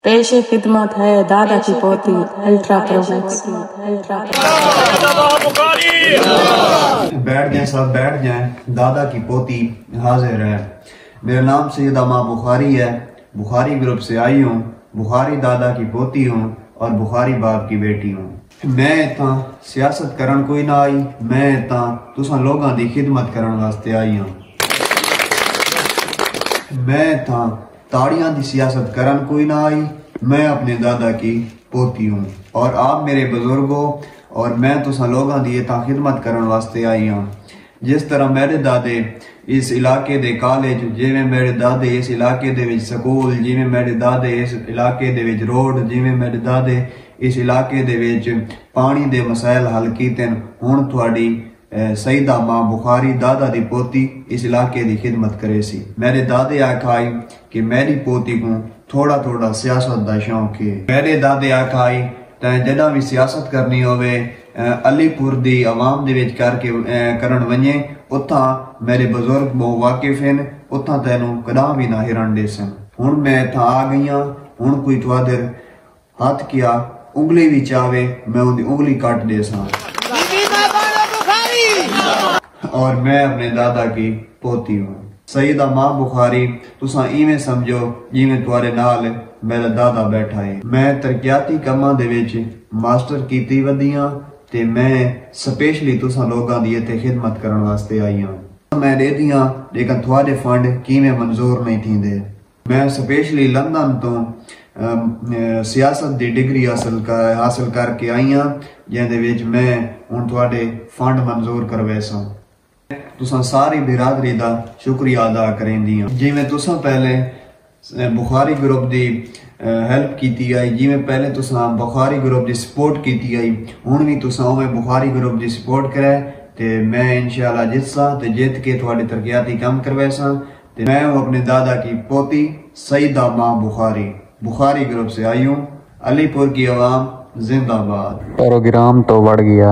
पेश खिदमत है दादा की पोती अल्ट्रा प्रो मैक्स। बैठ जाए सब बैठ जाए। दादा की पोती हाजिर है। मेरा नाम सैयदा माँ बुखारी है। बुखारी ग्रुप से आई हूँ। बुखारी दादा की पोती हूँ और बुखारी बाप की बेटी हूँ। मैं इतना सियासत करन कोई ना आई, मैं इतना तुसा लोगों की खिदमत करन वास्ते आई हूँ। मैं इतना ताड़ियां की सियासत करन कोई ना आई, मैं अपने दादा की पोती हूँ और आप मेरे बुजुर्गों और मैं तुसा लोगों की इतना खिदमत करन वास्ते आई हूँ। जिस तरह मेरे दादे इस इलाके दे कॉलेज, जिवें मेरे दादे इस इलाके दे विच स्कूल, जिवें मेरे दादे इस इलाके दे विच रोड, जिवें मेरे दादे इस इलाके दे विच पानी दे मसाइल हल कीते, हुण तुहाडी सईदा मां बुखारी दादा दी पोती इस इलाके दी खिदमत करे सी। मेरे दादे आखाई कि मेरी पोती को थोड़ा थोड़ा सियासत दा शौक है। मेरे दादे आखाई तैं जदा भी सियासत करनी होवे अलीपुर दी आवाम दे विच करके करन वने, उथा मेरे बुजुर्ग बहुत वाकिफ हैं, उथा तैनू कदा भी ना हिरन दे सन। हुण मैं इत्था आ गई हां, हुण कोई तुहादे हाथ किया उंगली भी चावे मैं उनकी उंगली काट दे सा। और मैं अपने दादा की पोती हूँ। सईदा मां बुखारी तुसा इवें समझो जिवें तुहारे नाल मेरा दादा बैठा है। मैं तरक्याती कामां दे विच मास्टर कीती वधियां ते मैं स्पेशली तुसा लोगां दी इत्थे खिदमत करन वास्ते आई हां। मैं दे दियां लेकिन तुहाडे फंड किवें मंजूर नहीं थींदे। मैं स्पेशली लंदन तो सियासत दी डिग्री हासिल करके आई हां, जिहदे विच मैं हुण तुहाडे फंड मंजूर करवैसा। तुसा सारी बिरादरी दा शुक्रिया अदा करेंदी हां। जिवें तुसा पहले बुखारी ग्रुप दी हेल्प कीती आई, जिवें पहले तुसा बुखारी ग्रुप दी सपोर्ट कीती आई, हुण भी तुसा उवें बुखारी ग्रुप दी सपोर्ट करे ते मैं इंशाअल्लाह जितसा ते जित के तुहाडे तरक्याती काम करवैसा। ते मैं अपने दादा की पोती सईदा मां बुखारी बुखारी ग्रुप से आई हूँ। अलीपुर की आवाम जिंदाबाद। प्रोग्राम तो बढ़ गया।